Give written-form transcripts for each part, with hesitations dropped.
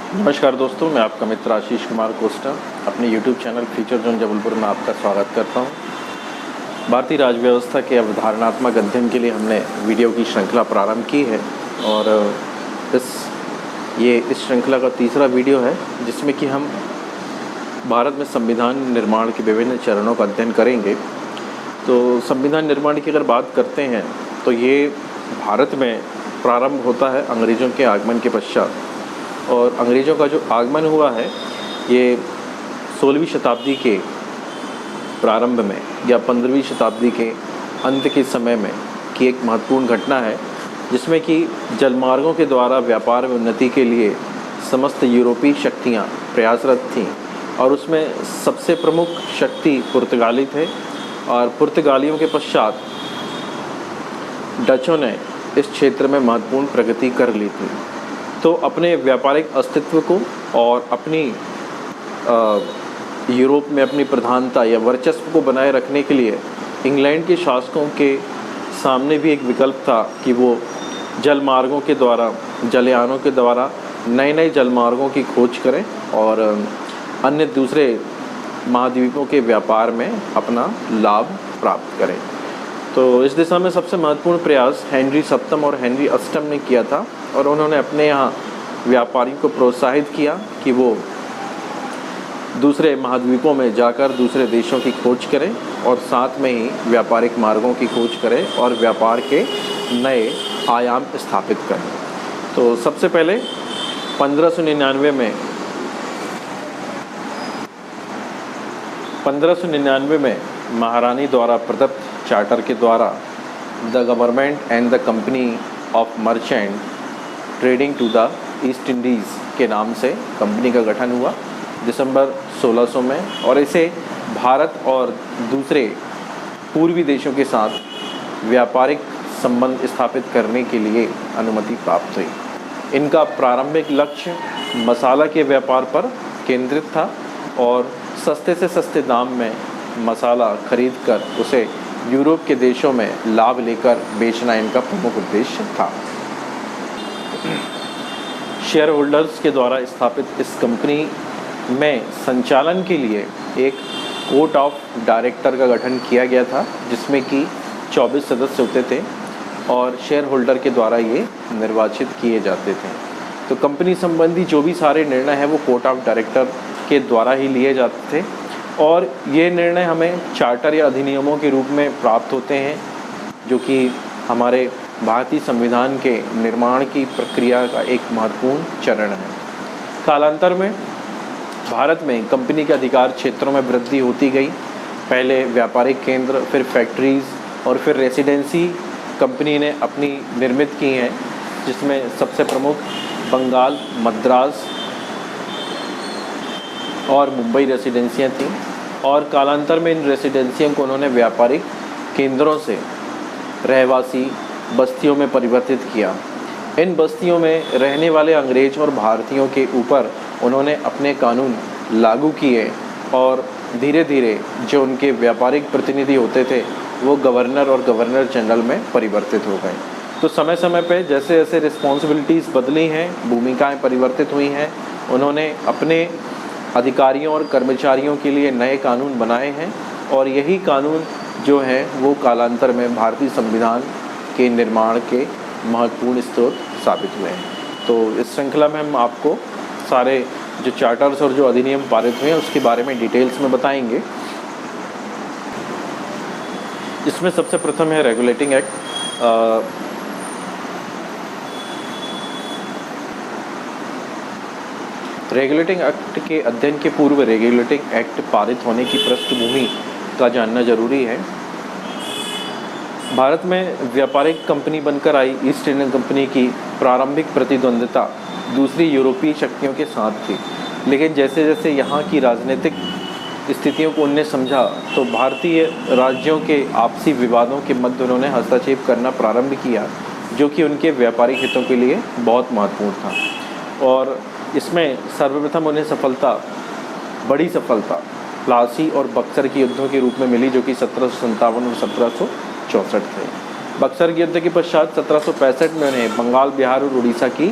नमस्कार दोस्तों, मैं आपका मित्र आशीष कुमार कोस्टा अपने YouTube channel future zone Jabalpur में आपका स्वागत करता हूं। भारतीय राजव्यवस्था के अवधारणात्मक अध्ययन के लिए हमने वीडियो की श्रृंखला प्रारंभ की है और इस श्रृंखला का तीसरा वीडियो है जिसमें कि हम भारत में संविधान निर्माण के विभिन्न चरणों का अध्ययन करेंगे। तो संविधान निर्माण की अगर बात करते हैं तो ये भारत में प्रारंभ होता है अंग्रेज़ों के आगमन के पश्चात। और अंग्रेज़ों का जो आगमन हुआ है ये 16वीं शताब्दी के प्रारंभ में या 15वीं शताब्दी के अंत के समय में की एक महत्वपूर्ण घटना है, जिसमें कि जलमार्गों के द्वारा व्यापार में उन्नति के लिए समस्त यूरोपीय शक्तियाँ प्रयासरत थीं और उसमें सबसे प्रमुख शक्ति पुर्तगाली थे। और पुर्तगालियों के पश्चात डचों ने इस क्षेत्र में महत्वपूर्ण प्रगति कर ली थी। तो अपने व्यापारिक अस्तित्व को और अपनी यूरोप में अपनी प्रधानता या वर्चस्व को बनाए रखने के लिए इंग्लैंड के शासकों के सामने भी एक विकल्प था कि वो जलमार्गों के द्वारा, जलयानों के द्वारा नए नए जलमार्गों की खोज करें और अन्य दूसरे महाद्वीपों के व्यापार में अपना लाभ प्राप्त करें। तो इस दिशा में सबसे महत्वपूर्ण प्रयास हेनरी सप्तम और हेनरी अष्टम ने किया था और उन्होंने अपने यहाँ व्यापारियों को प्रोत्साहित किया कि वो दूसरे महाद्वीपों में जाकर दूसरे देशों की खोज करें और साथ में ही व्यापारिक मार्गों की खोज करें और व्यापार के नए आयाम स्थापित करें। तो सबसे पहले 1599 में महारानी द्वारा प्रदत्त चार्टर के द्वारा the government and the company of merchant trading to the East Indies के नाम से कंपनी का गठन हुआ दिसंबर 1600 में, और इसे भारत और दूसरे पूर्वी देशों के साथ व्यापारिक संबंध स्थापित करने के लिए अनुमति प्राप्त हुई। इनका प्रारंभिक लक्ष्य मसाला के व्यापार पर केंद्रित था और सस्ते से सस्ते दाम में मसाला खरीदकर उसे यूरोप के देशों में लाभ लेकर बेचना इनका प्रमुख उद्देश्य था। शेयर होल्डर्स के द्वारा स्थापित इस कंपनी में संचालन के लिए एक कोर्ट ऑफ डायरेक्टर का गठन किया गया था, जिसमें कि 24 सदस्य होते थे और शेयर होल्डर के द्वारा ये निर्वाचित किए जाते थे। तो कंपनी संबंधी जो भी सारे निर्णय हैं वो कोर्ट ऑफ डायरेक्टर के द्वारा ही लिए जाते थे और ये निर्णय हमें चार्टर या अधिनियमों के रूप में प्राप्त होते हैं, जो कि हमारे भारतीय संविधान के निर्माण की प्रक्रिया का एक महत्वपूर्ण चरण है। कालांतर में भारत में कंपनी के अधिकार क्षेत्रों में वृद्धि होती गई। पहले व्यापारिक केंद्र, फिर फैक्ट्रीज़ और फिर रेसिडेंसी कंपनी ने अपनी निर्मित की हैं, जिसमें सबसे प्रमुख बंगाल, मद्रास और मुंबई रेसिडेंसियाँ थीं। और कालांतर में इन रेसिडेंसियों को उन्होंने व्यापारिक केंद्रों से रहवासी बस्तियों में परिवर्तित किया। इन बस्तियों में रहने वाले अंग्रेज और भारतीयों के ऊपर उन्होंने अपने कानून लागू किए और धीरे धीरे जो उनके व्यापारिक प्रतिनिधि होते थे वो गवर्नर और गवर्नर जनरल में परिवर्तित हो गए। तो समय समय पे जैसे जैसे रिस्पॉन्सिबिलिटीज़ बदली हैं, भूमिकाएं परिवर्तित हुई हैं, उन्होंने अपने अधिकारियों और कर्मचारियों के लिए नए कानून बनाए हैं और यही कानून जो हैं वो कालांतर में भारतीय संविधान के निर्माण के महत्वपूर्ण स्रोत साबित हुए हैं। तो इस श्रृंखला में हम आपको सारे जो चार्टर्स और जो अधिनियम पारित हुए हैं उसके बारे में डिटेल्स में बताएंगे। इसमें सबसे प्रथम है रेगुलेटिंग एक्ट। रेगुलेटिंग एक्ट के अध्ययन के पूर्व रेगुलेटिंग एक्ट पारित होने की पृष्ठभूमि का जानना जरूरी है। भारत में व्यापारिक कंपनी बनकर आई ईस्ट इंडियन कंपनी की प्रारंभिक प्रतिद्वंद्विता दूसरी यूरोपीय शक्तियों के साथ थी, लेकिन जैसे जैसे यहाँ की राजनीतिक स्थितियों को उनने समझा तो भारतीय राज्यों के आपसी विवादों के मध्य उन्होंने हस्तक्षेप करना प्रारंभ किया, जो कि उनके व्यापारिक हितों के लिए बहुत महत्वपूर्ण था। और इसमें सर्वप्रथम उन्हें बड़ी सफलता प्लासी और बक्सर के युद्धों के रूप में मिली, जो कि 1757 और 1764 थे। बक्सर के युद्ध के पश्चात 1765 में उन्हें बंगाल, बिहार और उड़ीसा की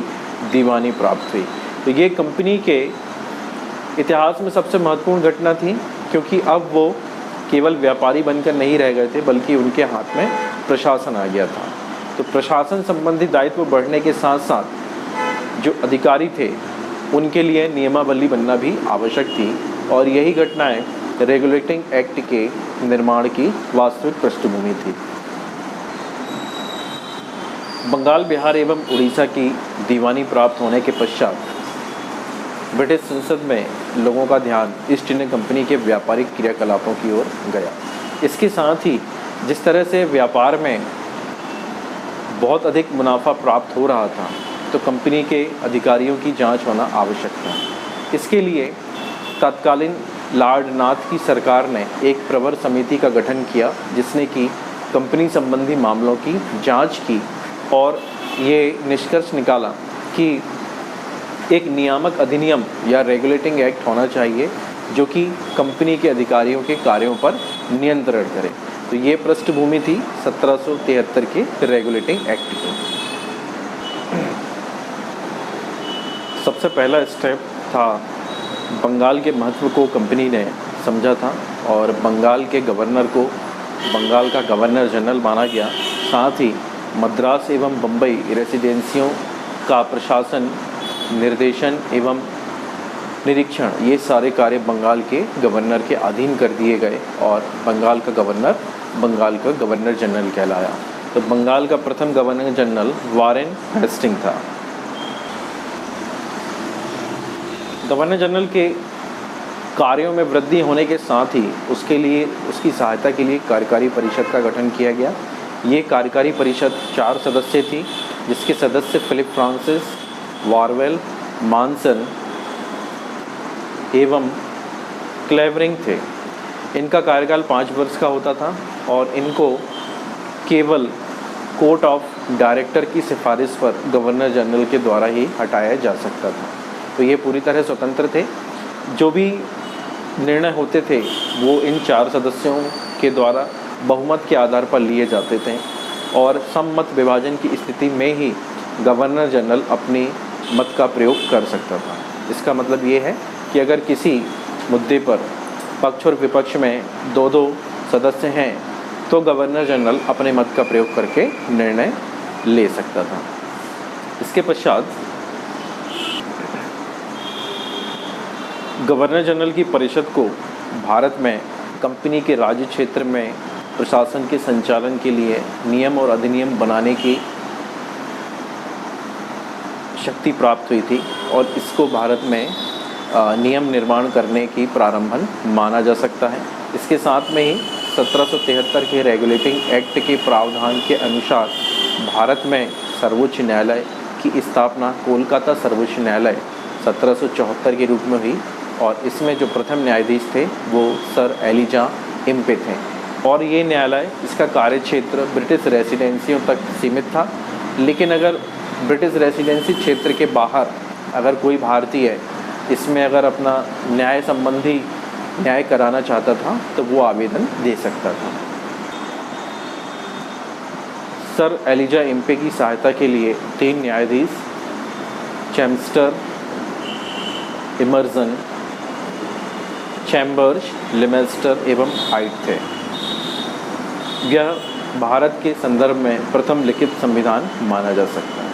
दीवानी प्राप्त हुई। तो ये कंपनी के इतिहास में सबसे महत्वपूर्ण घटना थी, क्योंकि अब वो केवल व्यापारी बनकर नहीं रह गए थे, बल्कि उनके हाथ में प्रशासन आ गया था। तो प्रशासन संबंधी दायित्व बढ़ने के साथ साथ जो अधिकारी थे उनके लिए नियमावली बनना भी आवश्यक थी, और यही घटनाएं रेगुलेटिंग एक्ट के निर्माण की वास्तविक पृष्ठभूमि थी। बंगाल, बिहार एवं उड़ीसा की दीवानी प्राप्त होने के पश्चात ब्रिटिश संसद में लोगों का ध्यान ईस्ट इंडिया कंपनी के व्यापारिक क्रियाकलापों की ओर गया। इसके साथ ही जिस तरह से व्यापार में बहुत अधिक मुनाफा प्राप्त हो रहा था, तो कंपनी के अधिकारियों की जांच होना आवश्यक था। इसके लिए तत्कालीन लॉर्ड नाथ की सरकार ने एक प्रवर समिति का गठन किया, जिसने कि कंपनी संबंधी मामलों की जांच की और ये निष्कर्ष निकाला कि एक नियामक अधिनियम या रेगुलेटिंग एक्ट होना चाहिए जो कि कंपनी के अधिकारियों के कार्यों पर नियंत्रण करे। तो ये पृष्ठभूमि थी 1773 के रेगुलेटिंग एक्ट की। सबसे पहला स्टेप था, बंगाल के महत्व को कंपनी ने समझा था और बंगाल के गवर्नर को बंगाल का गवर्नर जनरल माना गया। साथ ही मद्रास एवं बम्बई रेसिडेंसियों का प्रशासन, निर्देशन एवं निरीक्षण, ये सारे कार्य बंगाल के गवर्नर के अधीन कर दिए गए और बंगाल का गवर्नर जनरल कहलाया। तो बंगाल का प्रथम गवर्नर जनरल वारेन हेस्टिंग था। गवर्नर जनरल के कार्यों में वृद्धि होने के साथ ही उसकी सहायता के लिए कार्यकारी परिषद का गठन किया गया। ये कार्यकारी परिषद 4 सदस्य थी, जिसके सदस्य फिलिप फ्रांसिस, वारवेल, मानसन एवं क्लेवरिंग थे। इनका कार्यकाल 5 वर्ष का होता था और इनको केवल कोर्ट ऑफ डायरेक्टर की सिफारिश पर गवर्नर जनरल के द्वारा ही हटाया जा सकता था। तो ये पूरी तरह स्वतंत्र थे। जो भी निर्णय होते थे वो इन 4 सदस्यों के द्वारा बहुमत के आधार पर लिए जाते थे और सम्मत विभाजन की स्थिति में ही गवर्नर जनरल अपनी मत का प्रयोग कर सकता था। इसका मतलब ये है कि अगर किसी मुद्दे पर पक्ष और विपक्ष में 2-2 सदस्य हैं तो गवर्नर जनरल अपने मत का प्रयोग करके निर्णय ले सकता था। इसके पश्चात गवर्नर जनरल की परिषद को भारत में कंपनी के राज्य क्षेत्र में प्रशासन के संचालन के लिए नियम और अधिनियम बनाने की शक्ति प्राप्त हुई थी और इसको भारत में नियम निर्माण करने की प्रारंभन माना जा सकता है। इसके साथ में ही 1773 के रेगुलेटिंग एक्ट के प्रावधान के अनुसार भारत में सर्वोच्च न्यायालय की स्थापना कोलकाता सर्वोच्च न्यायालय 1774 के रूप में हुई और इसमें जो प्रथम न्यायाधीश थे वो सर एलिजा इम्पे थे और ये न्यायालय, इसका कार्य क्षेत्र ब्रिटिश रेसिडेंसियों तक सीमित था। लेकिन अगर ब्रिटिश रेसिडेंसी क्षेत्र के बाहर अगर कोई भारतीय इसमें अगर अपना न्याय संबंधी न्याय कराना चाहता था तो वो आवेदन दे सकता था। सर एलिजा इम्पे की सहायता के लिए 3 न्यायाधीश चैम्स्टर, इमर्सन, चैम्बर्स, लिमेस्टर एवं हाइट थे। यह भारत के संदर्भ में प्रथम लिखित संविधान माना जा सकता है।